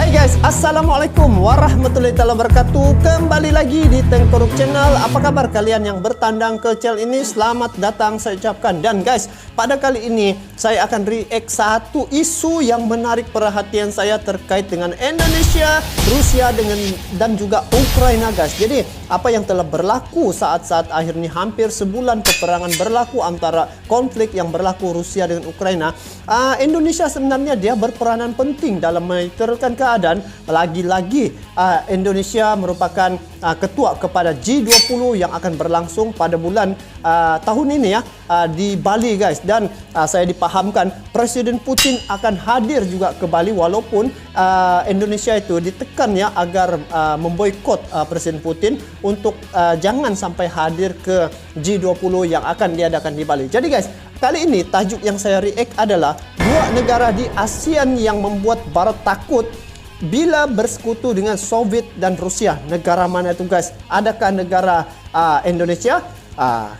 Hai guys, Assalamualaikum warahmatullahi wabarakatuh. Kembali lagi di Tengkorok Channel. Apa kabar kalian yang bertandang ke channel ini? Selamat datang saya ucapkan. Dan guys, pada kali ini saya akan react satu isu yang menarik perhatian saya terkait dengan Indonesia, Rusia dan juga Ukraina guys. Jadi apa yang telah berlaku saat-saat akhir ini, hampir sebulan peperangan berlaku antara konflik yang berlaku Rusia dengan Ukraina. Indonesia sebenarnya dia berperanan penting dalam menentukan keadaan. Lagi-lagi Indonesia merupakan ketua kepada G20 yang akan berlangsung pada bulan tahun ini ya, di Bali guys. Dan saya dipahamkan Presiden Putin akan hadir juga ke Bali, walaupun Indonesia itu ditekan ya agar memboikot Presiden Putin untuk jangan sampai hadir ke G20 yang akan diadakan di Bali. Jadi guys, kali ini tajuk yang saya react adalah dua negara di ASEAN yang membuat Barat takut bila bersekutu dengan Soviet dan Rusia. Negara mana itu guys? Adakah negara Indonesia?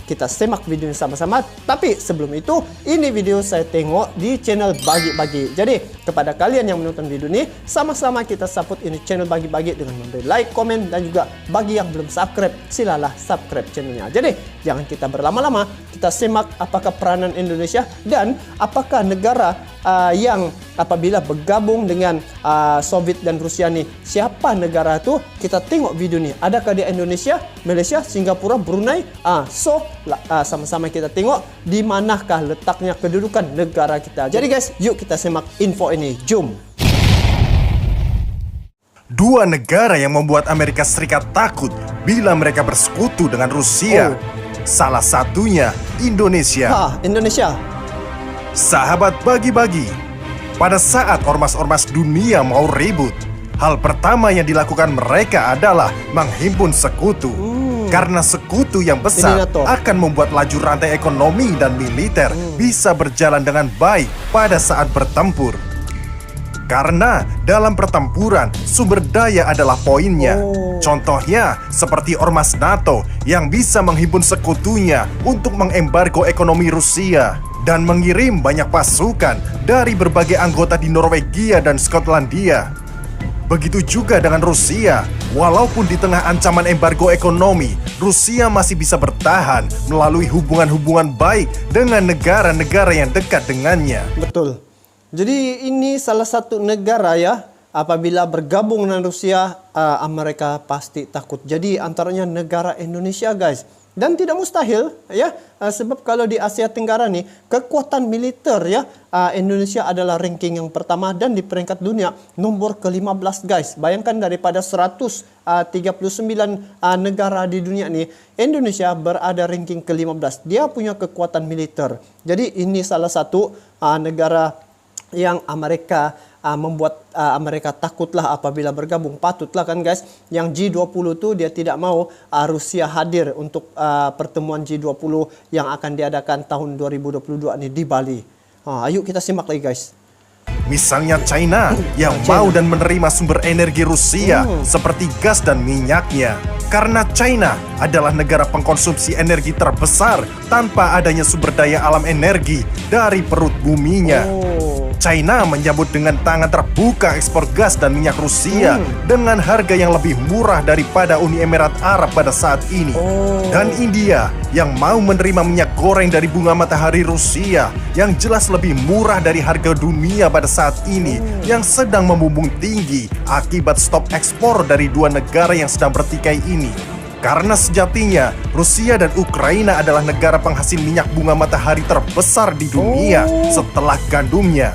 Kita simak video ini sama-sama. Tapi sebelum itu, ini video saya tengok di channel Bagi-Bagi. Jadi kepada kalian yang menonton video ini, sama-sama kita support ini channel Bagi-Bagi dengan memberi like, komen, dan juga bagi yang belum subscribe, silalah subscribe channelnya. Jadi jangan kita berlama-lama, kita simak apakah peranan Indonesia dan apakah negara yang apabila bergabung dengan Soviet dan Rusia nih, siapa negara itu? Kita tengok video ini. Adakah di Indonesia, Malaysia, Singapura, Brunei? Sama-sama kita tengok di manakah letaknya kedudukan negara kita. Jadi guys, yuk kita simak info ini. Jom. Dua negara yang membuat Amerika Serikat takut bila mereka bersekutu dengan Rusia. Salah satunya Indonesia. Indonesia. Sahabat Bagi-Bagi, pada saat ormas-ormas dunia mau ribut, hal pertama yang dilakukan mereka adalah menghimpun sekutu. Karena sekutu yang besar akan membuat laju rantai ekonomi dan militer bisa berjalan dengan baik pada saat bertempur. Karena dalam pertempuran, sumber daya adalah poinnya. Contohnya seperti ormas NATO yang bisa menghimpun sekutunya untuk mengembargo ekonomi Rusia dan mengirim banyak pasukan dari berbagai anggota di Norwegia dan Skotlandia. Begitu juga dengan Rusia. Walaupun di tengah ancaman embargo ekonomi, Rusia masih bisa bertahan melalui hubungan-hubungan baik dengan negara-negara yang dekat dengannya. Betul. Jadi ini salah satu negara ya, apabila bergabung dengan Rusia, Amerika pasti takut. Jadi antaranya negara Indonesia guys. Dan tidak mustahil ya, sebab kalau di Asia Tenggara nih, kekuatan militer ya, Indonesia adalah ranking yang pertama dan di peringkat dunia nomor ke-15 guys. Bayangkan daripada 139 negara di dunia nih, Indonesia berada ranking ke-15. Dia punya kekuatan militer. Jadi ini salah satu negara yang Amerika membuat Amerika takutlah apabila bergabung. Patutlah kan guys, yang G20 tu dia tidak mau Rusia hadir untuk pertemuan G20 yang akan diadakan tahun 2022 ini di Bali. Ayo kita simak lagi guys. Misalnya China yang mau dan menerima sumber energi Rusia seperti gas dan minyaknya. Karena China adalah negara pengkonsumsi energi terbesar tanpa adanya sumber daya alam energi dari perut buminya. China menyambut dengan tangan terbuka ekspor gas dan minyak Rusia dengan harga yang lebih murah daripada Uni Emirat Arab pada saat ini. Dan India yang mau menerima minyak goreng dari bunga matahari Rusia yang jelas lebih murah dari harga dunia pada saat ini yang sedang membumbung tinggi akibat stop ekspor dari dua negara yang sedang bertikai ini. Karena sejatinya Rusia dan Ukraina adalah negara penghasil minyak bunga matahari terbesar di dunia setelah gandumnya.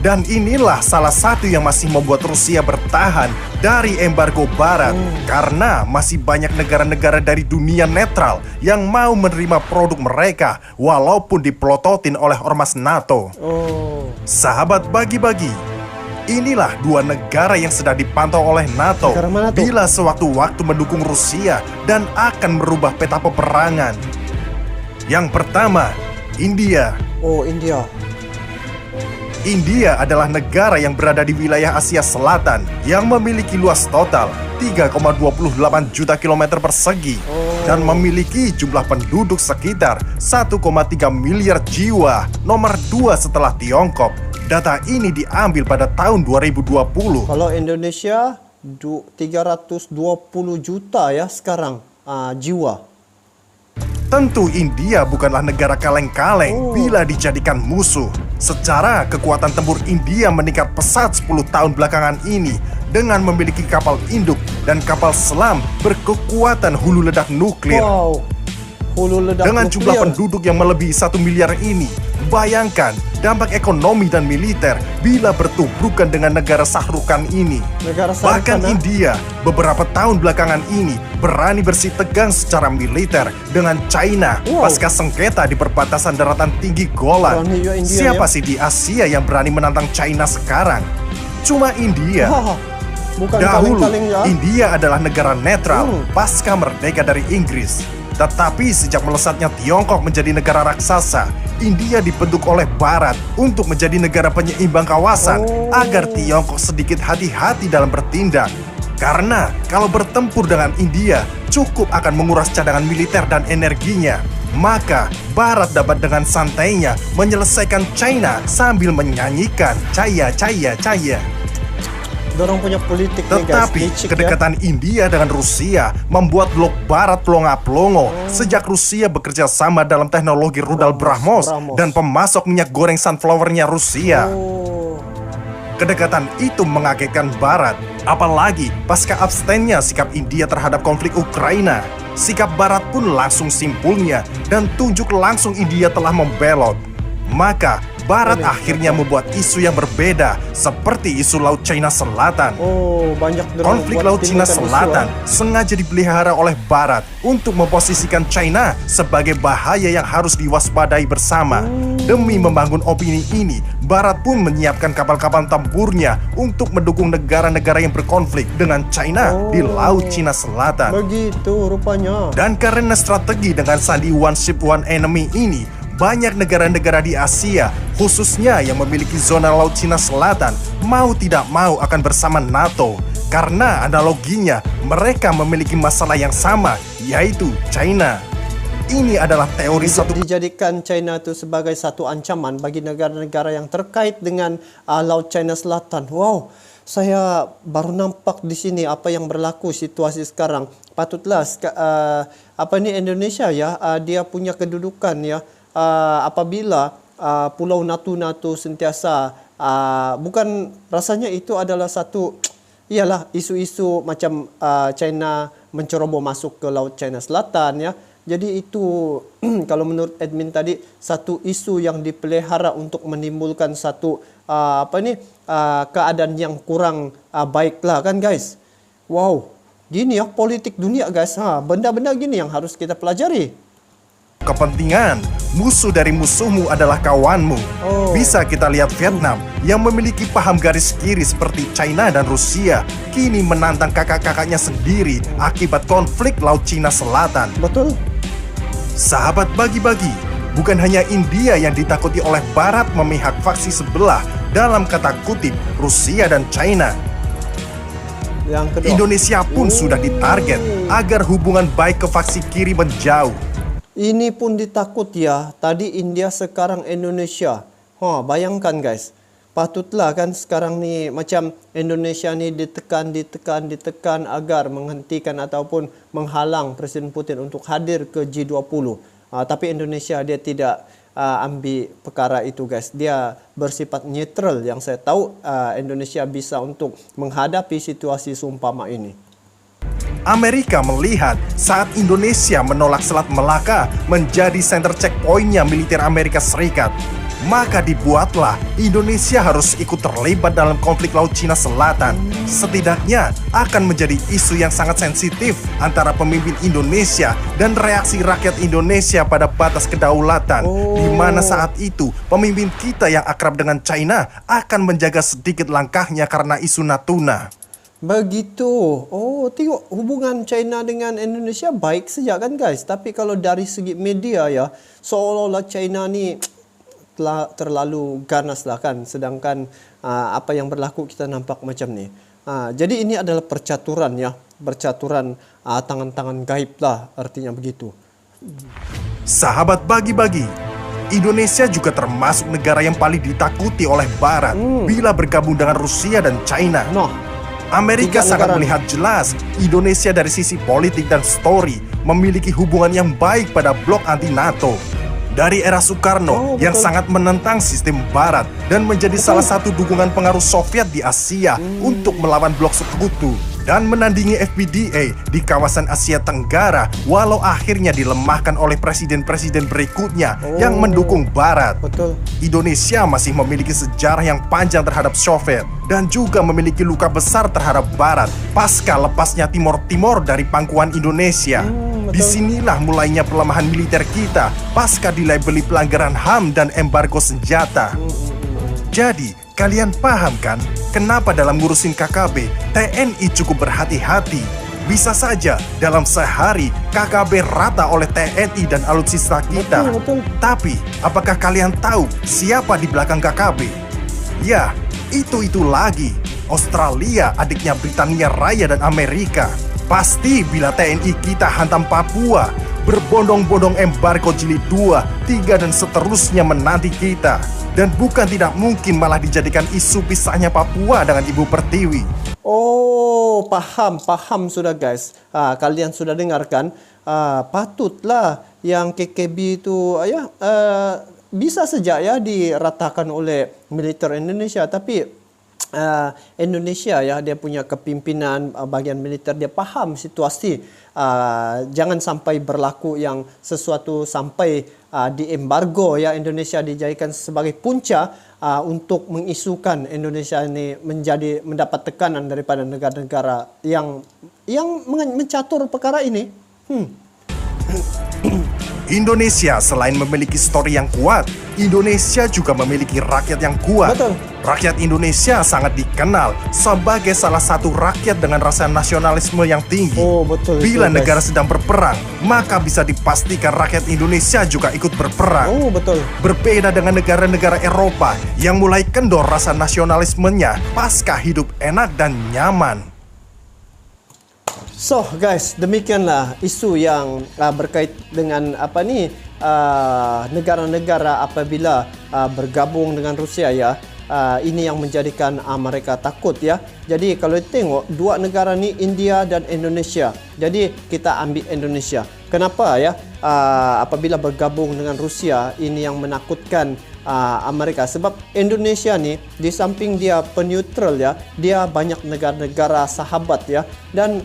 Dan inilah salah satu yang masih membuat Rusia bertahan dari embargo Barat. Karena masih banyak negara-negara dari dunia netral yang mau menerima produk mereka walaupun dipelototin oleh ormas NATO. Sahabat Bagi-Bagi, inilah dua negara yang sedang dipantau oleh NATO bila sewaktu-waktu mendukung Rusia dan akan merubah peta peperangan. Yang pertama, India. India. India adalah negara yang berada di wilayah Asia Selatan yang memiliki luas total 3,28 juta kilometer persegi. dan memiliki jumlah penduduk sekitar 1,3 miliar jiwa, nomor 2 setelah Tiongkok. Data ini diambil pada tahun 2020. Kalau Indonesia 320 juta ya sekarang jiwa. Tentu India bukanlah negara kaleng-kaleng bila dijadikan musuh. Secara kekuatan tempur India meningkat pesat 10 tahun belakangan ini dengan memiliki kapal induk dan kapal selam berkekuatan hulu ledak nuklir. Wow, hulu ledak Dengan nuklir. jumlah penduduk yang melebihi 1 miliar ini, bayangkan dampak ekonomi dan militer bila bertubrukan dengan negara sahrukan ini. Negara Bahkan Sarkana. India beberapa tahun belakangan ini berani bersih tegang secara militer dengan China Wow. pasca sengketa di perbatasan daratan tinggi Golan. Berani juga India, Siapa ya? sih di Asia yang berani menantang China sekarang? Cuma India. Wah, bukan Dahulu, kaleng-kaleng ya. India adalah negara netral pasca merdeka dari Inggris. Tetapi sejak melesatnya Tiongkok menjadi negara raksasa, India dibentuk oleh Barat untuk menjadi negara penyeimbang kawasan agar Tiongkok sedikit hati-hati dalam bertindak. Karena kalau bertempur dengan India, cukup akan menguras cadangan militer dan energinya. Maka Barat dapat dengan santainya menyelesaikan China sambil menyanyikan caya caya caya. Dorong punya politik nih guys. Tetapi licik, kedekatan India dengan Rusia membuat blok Barat pelongo-pelongo sejak Rusia bekerja sama dalam teknologi rudal Brahmos dan pemasok minyak goreng sunflower-nya Rusia. Kedekatan itu mengagetkan Barat, apalagi pasca abstennya sikap India terhadap konflik Ukraina. Sikap Barat pun langsung simpulnya dan tunjuk langsung India telah membelot. Maka Barat akhirnya membuat isu yang berbeda seperti isu Laut Cina Selatan. Banyak Konflik Laut Cina Selatan sengaja dipelihara oleh Barat untuk memposisikan China sebagai bahaya yang harus diwaspadai bersama. Demi membangun opini ini, Barat pun menyiapkan kapal-kapal tempurnya untuk mendukung negara-negara yang berkonflik dengan China di Laut Cina Selatan. Begitu rupanya. Dan karena strategi dengan sandi one ship one enemy ini, banyak negara-negara di Asia, khususnya yang memiliki zona Laut Cina Selatan, mau tidak mau akan bersama NATO. Karena analoginya, mereka memiliki masalah yang sama, yaitu China. Ini adalah teori satu Dijadikan China itu sebagai satu ancaman bagi negara-negara yang terkait dengan Laut China Selatan. Wow, saya baru nampak di sini apa yang berlaku situasi sekarang. Patutlah Indonesia ya, dia punya kedudukan ya. Apabila Pulau Natuna itu sentiasa bukan, rasanya itu adalah satu ialah isu-isu macam China menceroboh masuk ke Laut China Selatan ya. Jadi itu kalau menurut admin tadi satu isu yang dipelihara untuk menimbulkan satu keadaan yang kurang baiklah kan guys. Wow, gini ya politik dunia guys. Benda-benda gini yang harus kita pelajari. kepentingan. Musuh dari musuhmu adalah kawanmu. Bisa kita lihat Vietnam yang memiliki paham garis kiri seperti China dan Rusia kini menantang kakak-kakaknya sendiri akibat konflik Laut Cina Selatan. Betul. Sahabat bagi-bagi, bukan hanya India yang ditakuti oleh Barat memihak faksi sebelah dalam kata kutip Rusia dan China. Yang kedua, Indonesia pun sudah ditarget agar hubungan baik ke faksi kiri menjauh. ini pun ditakut ya. Tadi India, sekarang Indonesia. Bayangkan guys. Patutlah kan sekarang ni macam Indonesia ni ditekan agar menghentikan ataupun menghalang Presiden Putin untuk hadir ke G20. Tapi Indonesia dia tidak ambil perkara itu guys. Dia bersifat netral. Yang saya tahu Indonesia bisa untuk menghadapi situasi seumpama ini. Amerika melihat saat Indonesia menolak Selat Melaka menjadi center checkpointnya militer Amerika Serikat, maka dibuatlah Indonesia harus ikut terlibat dalam konflik Laut Cina Selatan. Setidaknya akan menjadi isu yang sangat sensitif antara pemimpin Indonesia dan reaksi rakyat Indonesia pada batas kedaulatan, di mana saat itu pemimpin kita yang akrab dengan China akan menjaga sedikit langkahnya karena isu Natuna. Begitu. Tengok hubungan China dengan Indonesia baik saja kan guys. Tapi kalau dari segi media ya, seolah-olah China ni terlalu ganas lah kan. Sedangkan apa yang berlaku kita nampak macam ni. Jadi ini adalah percaturan ya, percaturan tangan-tangan gaib lah, artinya begitu. Sahabat bagi-bagi, Indonesia juga termasuk negara yang paling ditakuti oleh Barat bila bergabung dengan Rusia dan China. Amerika sangat melihat jelas Indonesia dari sisi politik dan story memiliki hubungan yang baik pada blok anti NATO. Dari era Soekarno yang sangat menentang sistem Barat dan menjadi salah satu dukungan pengaruh Soviet di Asia untuk melawan blok sekutu dan menandingi FPDA di kawasan Asia Tenggara, walau akhirnya dilemahkan oleh presiden-presiden berikutnya yang mendukung Barat. Indonesia masih memiliki sejarah yang panjang terhadap Soviet dan juga memiliki luka besar terhadap Barat pasca lepasnya Timor Timur dari pangkuan Indonesia. Disinilah mulainya pelemahan militer kita pasca dilabeli pelanggaran HAM dan embargo senjata. Jadi, kalian paham kan kenapa dalam ngurusin KKB, TNI cukup berhati-hati? Bisa saja dalam sehari KKB rata oleh TNI dan alutsista kita. Tapi, apakah kalian tahu siapa di belakang KKB? Ya, itu lagi. Australia, adiknya Britania Raya dan Amerika. Pasti bila TNI kita hantam Papua, berbondong-bondong embargo jilid 2, 3 dan seterusnya menanti kita. Dan bukan tidak mungkin malah dijadikan isu pisahnya Papua dengan Ibu Pertiwi. Oh, paham sudah guys. Kalian sudah dengarkan. Patutlah yang KKB itu bisa saja ya diratakan oleh militer Indonesia, tapi Indonesia ya, dia punya kepimpinan bagian militer, dia paham situasi. Jangan sampai berlaku yang sesuatu sampai di embargo ya, Indonesia dijadikan sebagai punca untuk mengisukan Indonesia ini mendapat tekanan daripada negara-negara yang mencatur perkara ini. Indonesia selain memiliki story yang kuat, Indonesia juga memiliki rakyat yang kuat. Rakyat Indonesia sangat dikenal sebagai salah satu rakyat dengan rasa nasionalisme yang tinggi. Bila negara sedang berperang, maka bisa dipastikan rakyat Indonesia juga ikut berperang. Berbeda dengan negara-negara Eropa yang mulai kendor rasa nasionalismenya pasca hidup enak dan nyaman. So guys, demikianlah isu yang berkait dengan negara-negara apabila bergabung dengan Rusia ya. Ini yang menjadikan mereka takut ya. Jadi kalau tengok dua negara ni, India dan Indonesia. Jadi kita ambil Indonesia. Kenapa ya? Apabila bergabung dengan Rusia, ini yang menakutkan Amerika. Sebab Indonesia ni di samping dia peneutral ya, dia banyak negara-negara sahabat ya. Dan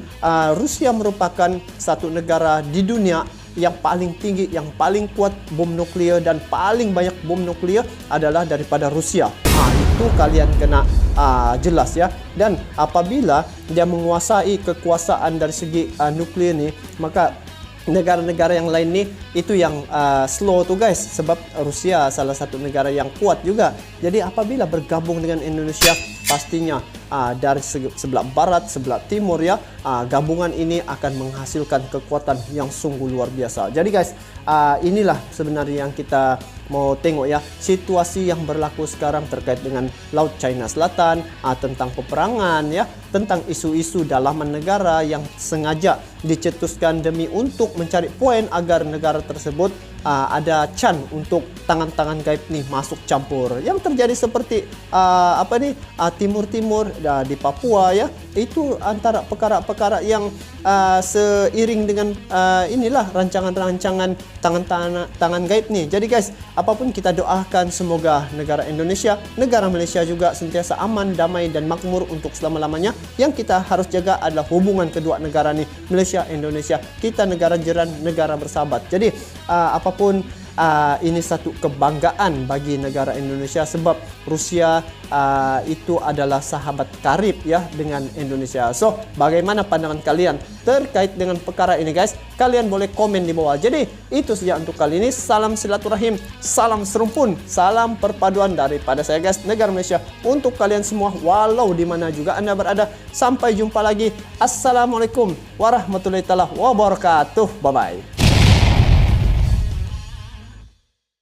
Rusia merupakan satu negara di dunia yang paling tinggi, yang paling kuat bom nuklear dan paling banyak bom nuklear adalah daripada Rusia. Itu kalian kena jelas ya. Dan apabila dia menguasai kekuasaan dari segi nuklear ni, maka negara-negara yang lain ni itu yang slow tu guys, sebab Rusia salah satu negara yang kuat juga. Jadi apabila bergabung dengan Indonesia, pastinya dari sebelah barat, sebelah timur ya, gabungan ini akan menghasilkan kekuatan yang sungguh luar biasa. Jadi guys, inilah sebenarnya yang kita mau tengok ya, situasi yang berlaku sekarang terkait dengan Laut China Selatan, tentang peperangan ya, tentang isu-isu dalaman negara yang sengaja dicetuskan demi untuk mencari poin agar negara tersebut ada can untuk tangan-tangan gaib nih masuk campur. Yang terjadi seperti timur-timur di Papua ya, itu antara perkara-perkara yang seiring dengan inilah rancangan-rancangan tangan gaib nih. Jadi guys, apapun kita doakan semoga negara Indonesia, negara Malaysia juga sentiasa aman, damai dan makmur untuk selama-lamanya. Yang kita harus jaga adalah hubungan kedua negara nih, Malaysia, Indonesia. Kita negara jiran, negara bersahabat. Jadi apapun ini satu kebanggaan bagi negara Indonesia, sebab Rusia itu adalah sahabat karib ya dengan Indonesia. So, bagaimana pandangan kalian terkait dengan perkara ini guys? Kalian boleh komen di bawah. Jadi, itu saja untuk kali ini. Salam silaturahim, salam serumpun, salam perpaduan daripada saya guys, negara Malaysia, untuk kalian semua walau di mana juga Anda berada. Sampai jumpa lagi. Assalamualaikum warahmatullahi wabarakatuh. Bye bye.